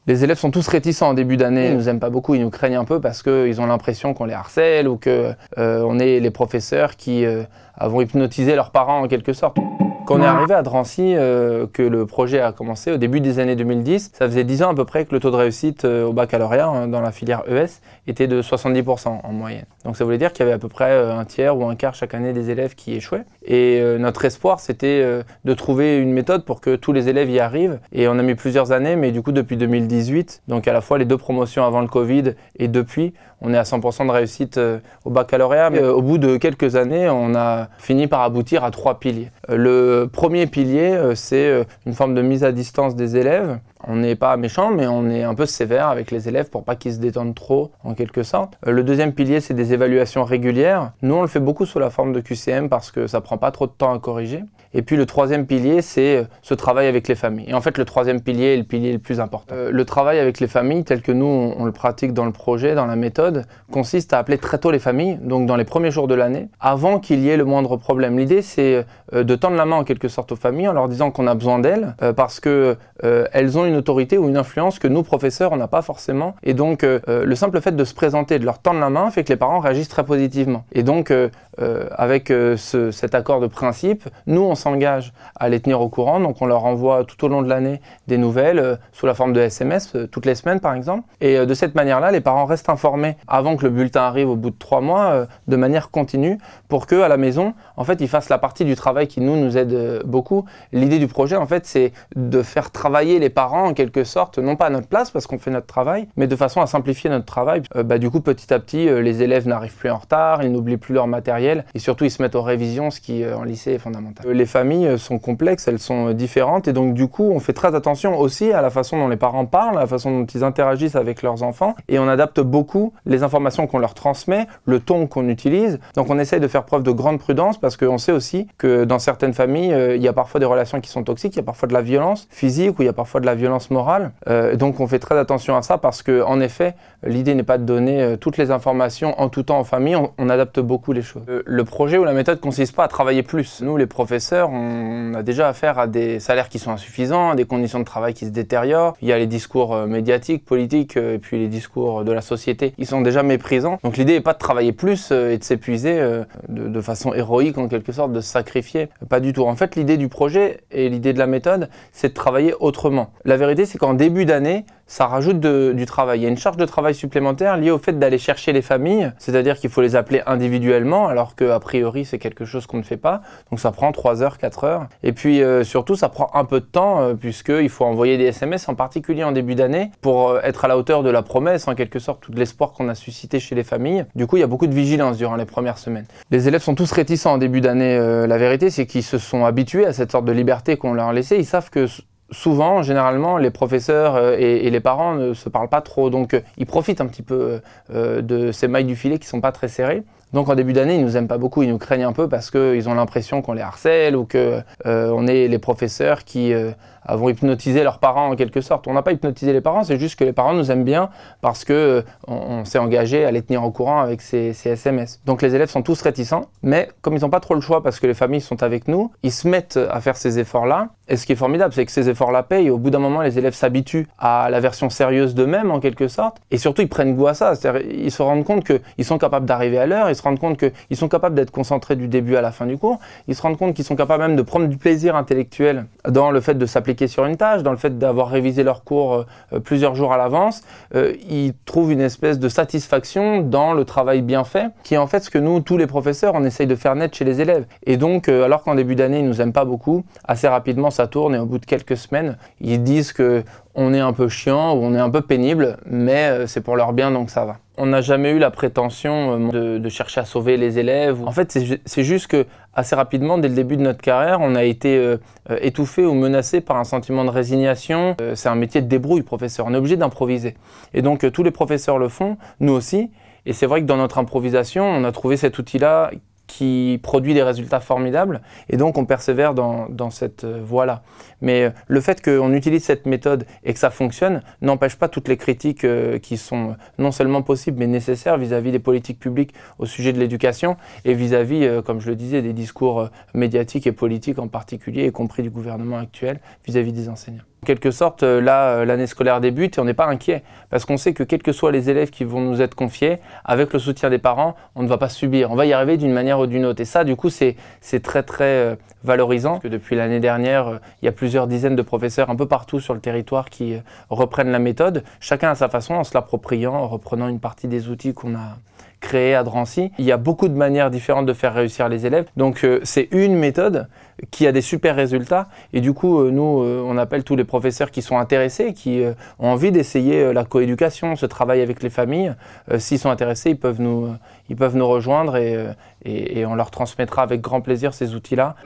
Les élèves sont tous réticents en début d'année, ils nous aiment pas beaucoup, ils nous craignent un peu parce qu'ils ont l'impression qu'on les harcèle ou qu'on est les professeurs qui avons hypnotisé leurs parents en quelque sorte. Quand on est arrivé à Drancy, que le projet a commencé au début des années 2010, ça faisait 10 ans à peu près que le taux de réussite au baccalauréat dans la filière ES était de 70% en moyenne. Donc ça voulait dire qu'il y avait à peu près un tiers ou un quart chaque année des élèves qui échouaient. Et notre espoir c'était de trouver une méthode pour que tous les élèves y arrivent. Et on a mis plusieurs années, mais du coup depuis 2018, donc à la fois les 2 promotions avant le Covid et depuis, on est à 100% de réussite au baccalauréat. Mais au bout de quelques années, on a fini par aboutir à 3 piliers. Le premier pilier, c'est une forme de mise à distance des élèves. On n'est pas méchant, mais on est un peu sévère avec les élèves pour pas qu'ils se détendent trop, en quelque sorte. Le deuxième pilier, c'est des évaluations régulières. Nous, on le fait beaucoup sous la forme de QCM parce que ça prend pas trop de temps à corriger. Et puis le troisième pilier, c'est ce travail avec les familles. Et en fait, le troisième pilier est le pilier le plus important. Le travail avec les familles, tel que nous, on le pratique dans le projet, dans la méthode, consiste à appeler très tôt les familles, donc dans les premiers jours de l'année, avant qu'il y ait le moindre problème. L'idée, c'est de tendre la main en quelque sorte aux familles en leur disant qu'on a besoin d'elles, parce que elles ont une autorité ou une influence que nous, professeurs, on n'a pas forcément. Et donc, le simple fait de se présenter, de leur tendre la main, fait que les parents réagissent très positivement. Et donc, avec cet accord de principe, nous, on s'engage à les tenir au courant. Donc, on leur envoie tout au long de l'année des nouvelles sous la forme de SMS, toutes les semaines, par exemple. Et de cette manière-là, les parents restent informés avant que le bulletin arrive au bout de 3 mois, de manière continue, pour qu'à la maison, en fait, ils fassent la partie du travail qui nous aide beaucoup. L'idée du projet, en fait, c'est de faire travailler les parents, en quelque sorte, non pas à notre place, parce qu'on fait notre travail, mais de façon à simplifier notre travail. Du coup, petit à petit, les élèves n'arrivent plus en retard, ils n'oublient plus leur matériel, et surtout, ils se mettent aux révisions, ce qui, en lycée, est fondamental. Les familles sont complexes, elles sont différentes, et donc, du coup, on fait très attention aussi à la façon dont les parents parlent, à la façon dont ils interagissent avec leurs enfants, et on adapte beaucoup les informations qu'on leur transmet, le ton qu'on utilise. Donc, on essaye de faire preuve de grande prudence, parce qu'on sait aussi que dans certaines familles, il y a parfois des relations qui sont toxiques, il y a parfois de la violence physique, ou il y a parfois de la violence morale. Donc on fait très attention à ça parce que, en effet, l'idée n'est pas de donner toutes les informations en tout temps aux familles, on adapte beaucoup les choses. Le projet ou la méthode ne consiste pas à travailler plus. Nous, les professeurs, on a déjà affaire à des salaires qui sont insuffisants, à des conditions de travail qui se détériorent. Il y a les discours médiatiques, politiques, et puis les discours de la société. Ils sont déjà méprisants. Donc l'idée n'est pas de travailler plus et de s'épuiser de façon héroïque, en quelque sorte, de se sacrifier. Pas du tout. En fait, l'idée du projet et l'idée de la méthode, c'est de travailler autrement. La vérité, c'est qu'en début d'année, ça rajoute du travail. Il y a une charge de travail supplémentaire liée au fait d'aller chercher les familles, c'est-à-dire qu'il faut les appeler individuellement, alors qu'a priori, c'est quelque chose qu'on ne fait pas. Donc ça prend 3 heures, 4 heures. Et puis surtout, ça prend un peu de temps, puisqu'il faut envoyer des SMS, en particulier en début d'année, pour être à la hauteur de la promesse, en quelque sorte, tout de l'espoir qu'on a suscité chez les familles. Du coup, il y a beaucoup de vigilance durant les premières semaines. Les élèves sont tous réticents en début d'année. La vérité, c'est qu'ils se sont habitués à cette sorte de liberté qu'on leur a laissée. Ils savent que souvent, généralement, les professeurs et les parents ne se parlent pas trop, donc ils profitent un petit peu de ces mailles du filet qui sont pas très serrées. Donc en début d'année, ils nous aiment pas beaucoup, ils nous craignent un peu parce qu'ils ont l'impression qu'on les harcèle ou qu'on est les professeurs qui avons hypnotisé leurs parents en quelque sorte. On n'a pas hypnotisé les parents, c'est juste que les parents nous aiment bien parce que on s'est engagé à les tenir au courant avec ces SMS. Donc les élèves sont tous réticents, mais comme ils n'ont pas trop le choix parce que les familles sont avec nous, ils se mettent à faire ces efforts-là. Et ce qui est formidable, c'est que ces efforts-là payent et au bout d'un moment, les élèves s'habituent à la version sérieuse d'eux-mêmes en quelque sorte. Et surtout, ils prennent goût à ça. C'est-à-dire, ils se rendent compte qu'ils sont capables d'arriver à l'heure, ils se rendent compte qu'ils sont capables d'être concentrés du début à la fin du cours, ils se rendent compte qu'ils sont capables même de prendre du plaisir intellectuel dans le fait de s'appliquer sur une tâche, dans le fait d'avoir révisé leur cours plusieurs jours à l'avance. Ils trouvent une espèce de satisfaction dans le travail bien fait, qui est en fait ce que nous, tous les professeurs, on essaye de faire naître chez les élèves. Et donc, alors qu'en début d'année, ils nous aiment pas beaucoup, assez rapidement, ça tourne et au bout de quelques semaines, ils disent qu'on est un peu chiant ou on est un peu pénible, mais c'est pour leur bien, donc ça va. On n'a jamais eu la prétention de chercher à sauver les élèves. En fait, c'est juste que assez rapidement, dès le début de notre carrière, on a été étouffé ou menacé par un sentiment de résignation. C'est un métier de débrouille, professeur. On est obligé d'improviser. Et donc, tous les professeurs le font, nous aussi. Et c'est vrai que dans notre improvisation, on a trouvé cet outil-là qui produit des résultats formidables et donc on persévère dans cette voie-là. Mais le fait qu'on utilise cette méthode et que ça fonctionne n'empêche pas toutes les critiques qui sont non seulement possibles mais nécessaires vis-à-vis des politiques publiques au sujet de l'éducation et vis-à-vis, comme je le disais, des discours médiatiques et politiques en particulier, y compris du gouvernement actuel vis-à-vis des enseignants. En quelque sorte, là, l'année scolaire débute et on n'est pas inquiet parce qu'on sait que quels que soient les élèves qui vont nous être confiés, avec le soutien des parents, on ne va pas subir. On va y arriver d'une manière ou d'une autre. Et ça, du coup, c'est très valorisant. Parce que depuis l'année dernière, il y a plusieurs dizaines de professeurs un peu partout sur le territoire qui reprennent la méthode, chacun à sa façon, en se l'appropriant, en reprenant une partie des outils qu'on a créé à Drancy. Il y a beaucoup de manières différentes de faire réussir les élèves. Donc c'est une méthode qui a des super résultats. Et du coup, nous, on appelle tous les professeurs qui sont intéressés, qui ont envie d'essayer la coéducation, ce travail avec les familles. S'ils sont intéressés, ils peuvent nous rejoindre et on leur transmettra avec grand plaisir ces outils-là.